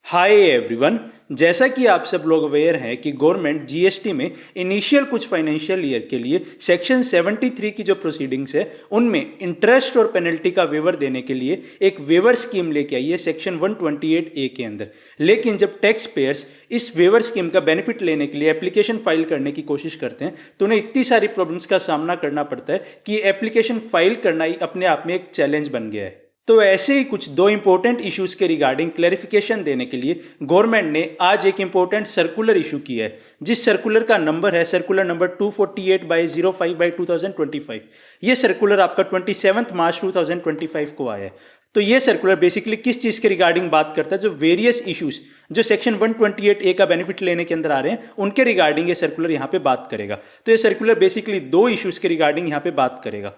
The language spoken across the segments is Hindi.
Hi everyone. जैसा कि आप सब लोग अवेयर हैं कि गवर्नमेंट जीएसटी में इनिशियल कुछ फाइनेंशियल ईयर के लिए सेक्शन 73 की जो प्रोसीडिंग्स है उनमें इंटरेस्ट और पेनल्टी का वेवर देने के लिए एक वेवर स्कीम लेके आई है सेक्शन 128 ए के अंदर। लेकिन जब टैक्स पेयर्स इस वेवर स्कीम का बेनिफिट लेने के लिए एप्लीकेशन फाइल करने की कोशिश करते हैं तो उन्हें इतनी सारी प्रॉब्लम्स का सामना करना पड़ता है कि एप्लीकेशन फाइल करना ही अपने आप में एक चैलेंज बन गया है। तो ऐसे ही कुछ दो इंपॉर्टेंट इश्यूज के रिगार्डिंग क्लैरिफिकेशन देने के लिए गवर्नमेंट ने आज एक इंपॉर्टेंट सर्कुलर इशू किया है, जिस सर्कुलर का नंबर है सर्कुलर नंबर 248/05/2025। ये सर्कुलर आपका 27 मार्च 2025 को आया है। तो ये सर्कुलर बेसिकली किस चीज़ के रिगार्डिंग बात करता है, जो वेरियस इश्यूज जो सेक्शन 128 ए का बेनिफिट लेने के अंदर आ रहे हैं उनके रिगार्डिंग ये सर्कुलर यहाँ पे बात करेगा। तो ये सर्कुलर बेसिकली दो इश्यूज के रिगार्डिंग यहाँ पे बात करेगा।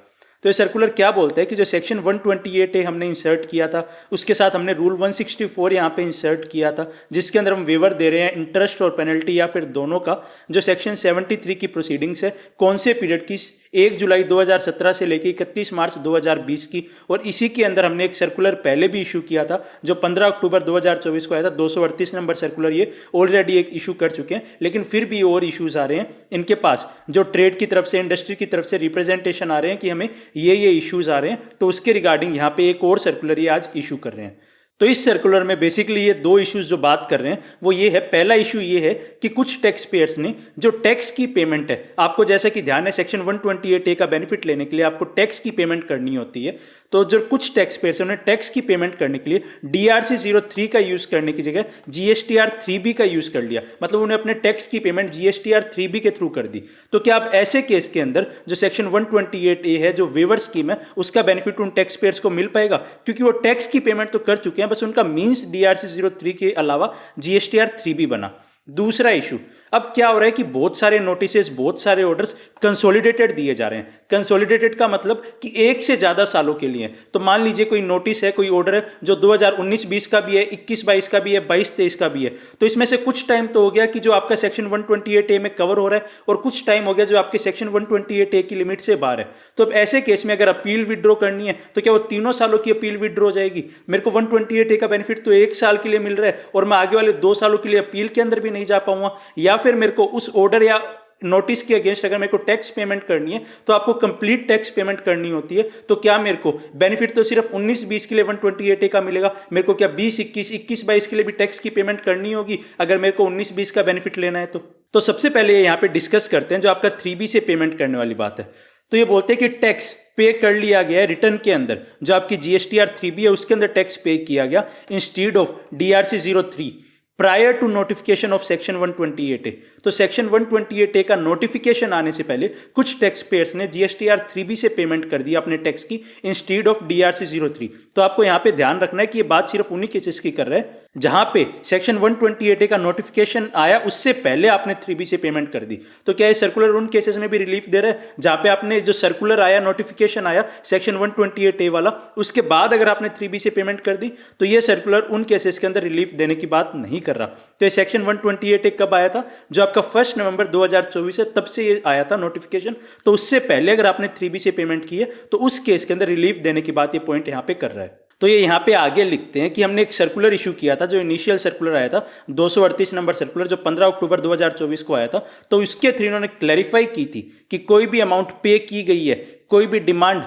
तो ये सर्कुलर क्या बोलता है कि जो सेक्शन 128 ए हमने इंसर्ट किया था उसके साथ हमने रूल 164 यहाँ पे इंसर्ट किया था, जिसके अंदर हम वेवर दे रहे हैं इंटरेस्ट और पेनल्टी या फिर दोनों का, जो सेक्शन 73 की प्रोसीडिंग्स है कौन से पीरियड की, 1 जुलाई 2017 से लेकर 31 मार्च 2020 की। और इसी के अंदर हमने एक सर्कुलर पहले भी इशू किया था जो 15 अक्टूबर 2024 को आया था, 238 नंबर सर्कुलर। ये ऑलरेडी एक इशू कर चुके हैं, लेकिन फिर भी और इश्यूज आ रहे हैं इनके पास, जो ट्रेड की तरफ से, इंडस्ट्री की तरफ से रिप्रेजेंटेशन आ रहे हैं कि हमें ये इश्यूज आ रहे हैं। तो उसके रिगार्डिंग यहाँ पे एक और सर्कुलर ये आज इशू कर रहे हैं। तो इस सर्कुलर में बेसिकली ये दो इश्यूज जो बात कर रहे हैं वो ये है, पहला इशू ये है कि कुछ टैक्स पेयर्स ने जो टैक्स की पेमेंट है, आपको जैसा कि ध्यान है सेक्शन 128 ए का बेनिफिट लेने के लिए आपको टैक्स की पेमेंट करनी होती है। तो जो कुछ टैक्स पेयर्स उन्हें टैक्स की पेमेंट करने के लिए DRC 03 का यूज करने की जगह GSTR 3B का यूज कर लिया, मतलब उन्हें अपने टैक्स की पेमेंट GSTR 3B के थ्रू कर दी। तो क्या आप ऐसे केस के अंदर जो सेक्शन 128 ए है, जो वेवर स्कीम है, उसका बेनिफिट उन टैक्स पेयर्स को मिल पाएगा? क्योंकि वो टैक्स की पेमेंट तो कर चुके हैं, बस उनका मींस DRC 03 के अलावा GSTR 3B बना। दूसरा इशू, अब क्या हो रहा है कि बहुत सारे नोटिसेस, बहुत सारे ऑर्डर्स कंसोलिडेटेड दिए जा रहे हैं। कंसोलिडेटेड का मतलब कि एक से ज्यादा सालों के लिए। तो मान लीजिए कोई नोटिस है, कोई ऑर्डर है जो 2019-20 का भी है, 21-22 का भी है, 22-23 का भी है। तो इसमें से कुछ टाइम तो हो गया कि जो आपका सेक्शन 128 ए में कवर हो रहा है, और कुछ टाइम हो गया जो आपके सेक्शन 128 ए की लिमिट से बाहर है। तो अब ऐसे केस में अगर अपील विड्रॉ करनी है तो क्या वो तीनों सालों की अपील विड्रॉ हो जाएगी? मेरे को 128 ए का बेनिफिट तो 1 साल के लिए मिल रहा है और मैं आगे वाले 2 सालों के लिए अपील के अंदर भी नहीं जा पाऊंगा। या फिर मेरे को उस ऑर्डर या नोटिस के अगेंस्ट अगर मेरे को टैक्स पेमेंट करनी है तो आपको कंप्लीट टैक्स पेमेंट करनी होती है। तो क्या मेरे को बेनिफिट तो सिर्फ 19-20 के लिए 128 ए का मिलेगा? मेरे को क्या 20-21, 21-22 के लिए भी टैक्स की पेमेंट करनी होगी अगर मेरे को 19-20 का बेनिफिट लेना है? तो सबसे पहले यहाँ पे डिस्कस करते हैं जो आपका 3B से पेमेंट करने वाली बात है। तो ये बोलते हैं कि टैक्स पे कर लिया गया है रिटर्न के अंदर, जो आपकी GSTR 3B है उसके अंदर टैक्स पे किया गया instead of DRC 03 prior to notification of section 128 A. तो सेक्शन 128 ए का नोटिफिकेशन आने से पहले कुछ टैक्स पेयर्स ने GSTR 3B से पेमेंट कर दी अपने टैक्स की इंस्टीड ऑफ DRC 03। तो आपको यहाँ पे ध्यान रखना है कि ये बात सिर्फ उन्हीं केसेस की कर रहा है जहां पे सेक्शन 128 ए का नोटिफिकेशन आया, उससे पहले आपने 3B से पेमेंट कर दी। तो क्या ये सर्कुलर उन केसेस में भी रिलीफ दे रहा है जहां पे आपने जो सर्कुलर आया, नोटिफिकेशन आया सेक्शन 128 ए वाला, उसके बाद अगर आपने 3B से पेमेंट कर दी? तो ये सर्कुलर उन केसेस के अंदर रिलीफ देने की बात नहीं कर रहा। तो ये सेक्शन 128 ए कब आया था? जो आपका 1 नवंबर 2024 है, तब से ये आया था नोटिफिकेशन। तो उससे पहले अगर आपने 3B से पेमेंट की है तो उस केस के अंदर रिलीफ देने की बात ये पॉइंट यहाँ पे कर रहा है। तो ये यहाँ पे आगे लिखते हैं कि हमने एक सर्कुलर इशू किया था, जो इनिशियल सर्कुलर आया था 238 नंबर सर्कुलर, जो 15 अक्टूबर 2024 को आया था। तो इसके थ्रू इन्होंने क्लैरिफाई की थी कि कोई भी अमाउंट पे की गई है, कोई भी डिमांड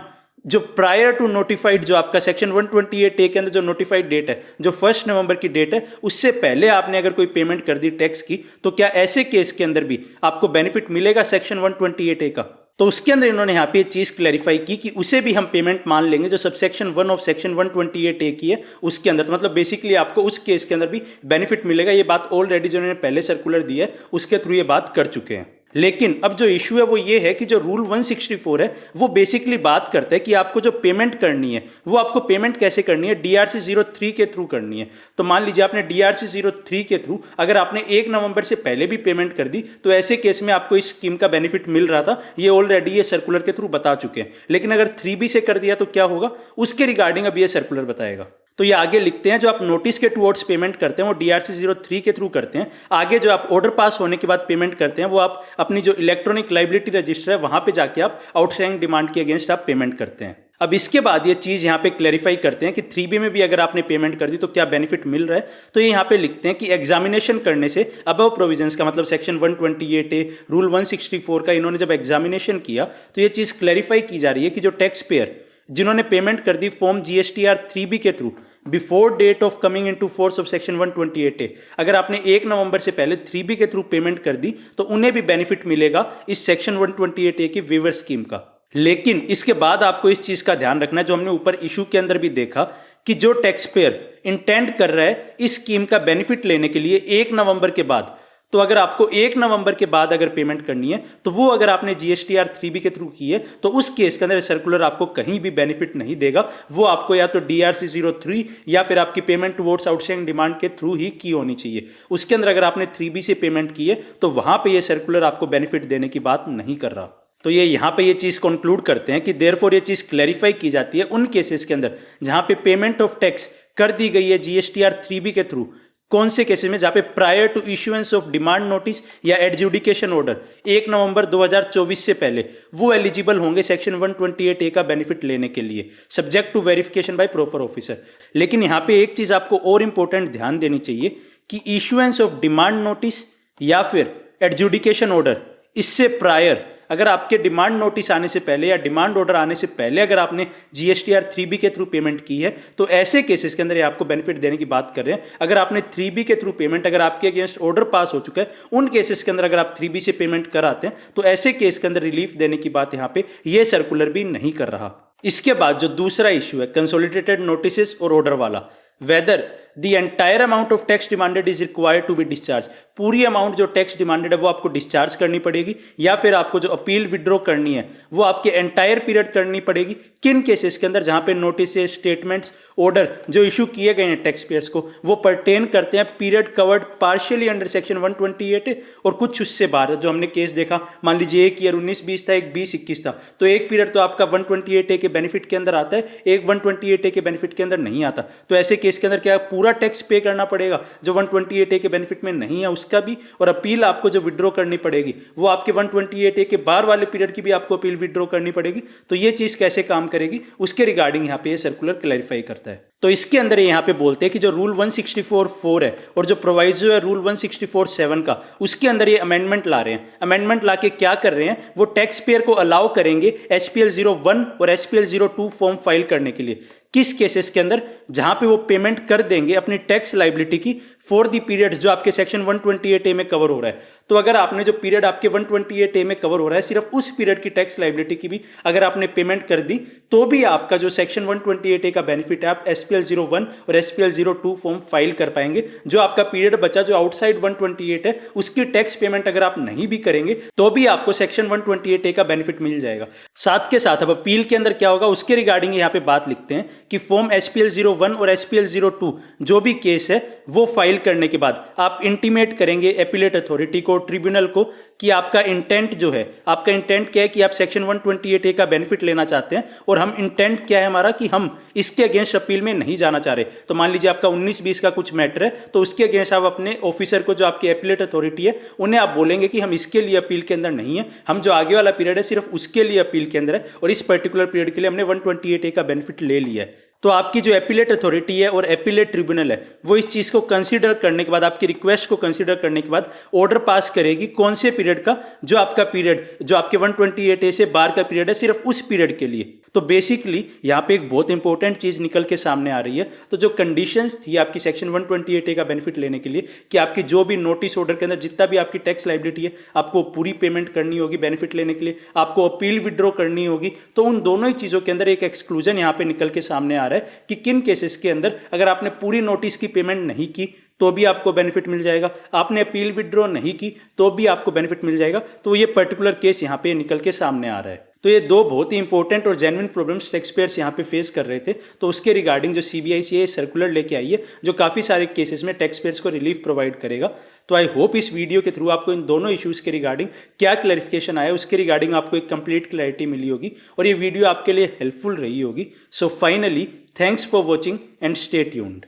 जो प्रायर टू नोटिफाइड, जो आपका सेक्शन 128 ए के अंदर जो नोटिफाइड डेट है, जो 1 नवंबर की डेट है, उससे पहले आपने अगर कोई पेमेंट कर दी टैक्स की, तो क्या ऐसे केस के अंदर भी आपको बेनिफिट मिलेगा सेक्शन 128 ए का? तो उसके अंदर इन्होंने यहाँ पे ये चीज क्लैरिफाई की कि उसे भी हम पेमेंट मान लेंगे जो सबसेक्शन 1 ऑफ सेक्शन 128 ए की है उसके अंदर। तो मतलब बेसिकली आपको उस केस के अंदर भी बेनिफिट मिलेगा। ये बात ऑलरेडी जो इन्होंने पहले सर्कुलर दी है उसके थ्रू ये बात कर चुके हैं। लेकिन अब जो इशू है वो ये है कि जो रूल 164 है वो बेसिकली बात करता है कि आपको जो पेमेंट करनी है वो आपको पेमेंट कैसे करनी है? DRC 03 के थ्रू करनी है। तो मान लीजिए आपने DRC 03 के थ्रू अगर आपने 1 नवंबर से पहले भी पेमेंट कर दी तो ऐसे केस में आपको इस स्कीम का बेनिफिट मिल रहा था। ये ऑलरेडी ये सर्कुलर के थ्रू बता चुके हैं। लेकिन अगर 3B से कर दिया तो क्या होगा, उसके रिगार्डिंग अब ये सर्कुलर बताएगा। तो ये आगे लिखते हैं, जो आप नोटिस के टुवर्ड्स पेमेंट करते हैं वो DRC 03 के थ्रू करते हैं। आगे जो आप ऑर्डर पास होने के बाद पेमेंट करते हैं वो आप अपनी जो इलेक्ट्रॉनिक लाइबिलिटी रजिस्टर है वहां पे जाके आप आउटस्टैंडिंग डिमांड के अगेंस्ट आप पेमेंट करते हैं। अब इसके बाद ये चीज़ यहाँ पे क्लैरिफाई करते हैं कि 3B में भी अगर आपने पेमेंट कर दी तो क्या बेनिफिट मिल रहा है। तो ये यहाँ पे लिखते हैं कि एग्जामिनेशन करने से अबव प्रोविजंस का मतलब सेक्शन 128A रूल 164 का इन्होंने जब एग्जामिनेशन किया तो ये चीज़ क्लैरिफाई की जा रही है कि जो टैक्स पेयर जिन्होंने पेमेंट कर दी फॉर्म GSTR 3B के through before date of coming into force of section 128A, अगर आपने 1 नवंबर से पहले 3B के थ्रू पेमेंट कर दी तो उन्हें भी बेनिफिट मिलेगा इस सेक्शन 128A की वेवर स्कीम का। लेकिन इसके बाद आपको इस चीज का ध्यान रखना है, जो हमने ऊपर इशू के अंदर भी देखा कि जो टैक्स पेयर इंटेंड कर रहा है इस स्कीम का बेनिफिट लेने के लिए 1 नवंबर के बाद, तो अगर आपको 1 नवंबर के बाद अगर पेमेंट करनी है तो वो अगर आपने GSTR 3B के थ्रू की है तो उस केस के अंदर सर्कुलर आपको कहीं भी बेनिफिट नहीं देगा। वो आपको या तो DRC 03 या फिर आपकी पेमेंट टुवर्ड्स आउटस्टैंडिंग डिमांड के थ्रू ही की होनी चाहिए। उसके अंदर अगर आपने 3B से पेमेंट की है तो वहां पे ये सर्कुलर आपको बेनिफिट देने की बात नहीं कर रहा। तो ये यहाँ पे ये चीज़ कंक्लूड करते हैं कि देयरफॉर ये चीज़ क्लैरिफाई की जाती है उन केसेस के अंदर जहाँ पे पेमेंट ऑफ टैक्स कर दी गई है GSTR 3B के थ्रू। कौन से केसेस में? जहाँ पे prior to issuance of demand notice या एडजुडिकेशन ऑर्डर 1 नवंबर 2024 से पहले वो एलिजिबल होंगे सेक्शन 128A का बेनिफिट लेने के लिए, subject to verification by proper officer. लेकिन यहाँ पे एक चीज़ आपको और इंपॉर्टेंट ध्यान देनी चाहिए कि इश्यूएंस ऑफ डिमांड नोटिस या फिर एडजुडिकेशन ऑर्डर इससे प्रायर, अगर आपके डिमांड नोटिस आने से पहले या डिमांड ऑर्डर आने से पहले अगर आपने GSTR 3B के थ्रू पेमेंट की है तो ऐसे केसेस के अंदर ये आपको बेनिफिट देने की बात कर रहे हैं। अगर आपने 3B के थ्रू पेमेंट, अगर आपके अगेंस्ट ऑर्डर पास हो चुका है, उन केसेस के अंदर अगर आप 3B से पेमेंट कराते हैं तो ऐसे केस के अंदर रिलीफ देने की बात यहाँ पे ये सर्कुलर भी नहीं कर रहा। इसके बाद जो दूसरा इश्यू है कंसोलिडेटेड नोटिस और ऑर्डर वाला, whether the entire amount of tax demanded is required to be discharge, पूरी अमाउंट जो टैक्स डिमांडेड है वो आपको डिस्चार्ज करनी पड़ेगी या फिर आपको जो अपील विड्रॉ करनी है वो आपके एंटायर पीरियड करनी पड़ेगी। किन केसेस के अंदर? जहां पे नोटिस, स्टेटमेंट्स, ऑर्डर जो इशू किए गए हैं टैक्स पेयर्स को वो परटेन करते हैं period covered partially under section 128 और कुछ उससे बाहर। जो हमने केस देखा, मान लीजिए एक ईयर 19-20 था, एक 20-21 था, तो एक पीरियड तो आपका 128A के बेनिफिट के अंदर आता है, एक 128A के बेनिफिट के अंदर नहीं आता। तो ऐसे केस के अंदर क्या पूरा टैक्स पे करना पड़ेगा जो 128A के बेनिफिट में नहीं है उसका भी, और अपील आपको जो विड्रॉ करनी पड़ेगी वो आपके 128A के बाहर वाले पीरियड की भी आपको अपील विड्रॉ करनी पड़ेगी। तो ये चीज कैसे काम करेगी उसके रिगार्डिंग यहाँ पे ये सर्कुलर क्लैरिफाई करता है। तो इसके अंदर यहाँ पे बोलते हैं कि जो रूल 164(4) है और जो प्रोवाइजो है रूल 164(7) का, उसके अंदर ये अमेंडमेंट ला रहे हैं। अमेंडमेंट ला के क्या कर रहे हैं, वो टैक्स पेयर को अलाउ करेंगे SPL 01 और SPL 02 फॉर्म फाइल करने के लिए। किस केसेस के अंदर? जहां पे वो पेमेंट कर देंगे अपनी टैक्स लाइबिलिटी की फॉर द पीरियड जो आपके सेक्शन 128A में कवर हो रहा है। तो अगर आपने जो पीरियड आपके 128A में कवर हो रहा है सिर्फ उस पीरियड की टैक्स लाइबिलिटी की भी अगर आपने पेमेंट कर दी तो भी आपका जो सेक्शन 128A का बेनिफिट है आप SPL 01 और SPL 02 फॉर्म फाइल कर पाएंगे। जो आपका पीरियड बचा जो आउटसाइड 128 है उसकी टैक्स पेमेंट अगर आप नहीं भी करेंगे तो भी आपको सेक्शन 128A का बेनिफिट मिल जाएगा। साथ के साथ अब अपील के अंदर क्या होगा उसके रिगार्डिंग यहाँ पे बात लिखते हैं कि फॉर्म SPL 01 और SPL 02 जो भी केस है वो फाइल करने के बाद आप इंटीमेट करेंगे एपीलेट अथॉरिटी को, ट्रिब्यूनल को, कि आपका इंटेंट जो है, आपका इंटेंट क्या है कि आप सेक्शन 128A का बेनिफिट लेना चाहते हैं और हम इंटेंट क्या है हमारा कि हम इसके अगेंस्ट अपील में नहीं जाना चाह रहे। तो मान लीजिए आपका 19-20 का कुछ मैटर है तो उसके अगेंस्ट आप अपने ऑफिसर को, जो आपकी एपीलेट अथॉरिटी है, उन्हें आप बोलेंगे कि हम इसके लिए अपील के अंदर नहीं है, हम जो आगे वाला पीरियड है सिर्फ उसके लिए अपील के अंदर है और इस पर्टिकुलर पीरियड के लिए हमने 128A का बेनिफिट ले लिया है। तो आपकी जो एपीलेट अथॉरिटी है और एपीलेट ट्रिब्यूनल है वो इस चीज़ को कंसीडर करने के बाद, आपकी रिक्वेस्ट को कंसीडर करने के बाद ऑर्डर पास करेगी कौन से पीरियड का, जो आपका पीरियड जो आपके 128A से बाहर का पीरियड है सिर्फ उस पीरियड के लिए। तो बेसिकली यहाँ पे एक बहुत इंपॉर्टेंट चीज़ निकल के सामने आ रही है। तो जो कंडीशंस थी आपकी सेक्शन 128A का बेनिफिट लेने के लिए कि आपकी जो भी नोटिस ऑर्डर के अंदर जितना भी आपकी टैक्स लाइबिलिटी है आपको पूरी पेमेंट करनी होगी बेनिफिट लेने के लिए, आपको अपील विड्रॉ करनी होगी, तो उन दोनों ही चीज़ों के अंदर एक एक्सक्लूजन यहाँ पे निकल के सामने आ रहा है कि किन केसेस के अंदर अगर आपने पूरी नोटिस की पेमेंट नहीं की तो भी आपको बेनिफिट मिल जाएगा, आपने अपील विड्रॉ नहीं की तो भी आपको बेनिफिट मिल जाएगा। तो ये पर्टिकुलर केस यहाँ पे निकल के सामने आ रहा है। तो ये दो बहुत ही इंपॉर्टेंट और जेन्युइन प्रॉब्लम्स टैक्स पेयर्स यहाँ पे फेस कर रहे थे, तो उसके रिगार्डिंग जो CBIC सर्कुलर लेके आई है जो काफ़ी सारे केसेस में टैक्स पेयर्स को रिलीफ प्रोवाइड करेगा। तो आई होप इस वीडियो के थ्रू आपको इन दोनों इश्यूज़ के रिगार्डिंग क्या क्लैरिफिकेशन आया उसके रिगार्डिंग आपको एक कंप्लीट क्लैरिटी मिली होगी और ये वीडियो आपके लिए हेल्पफुल रही होगी। So finally thanks for watching and stay tuned.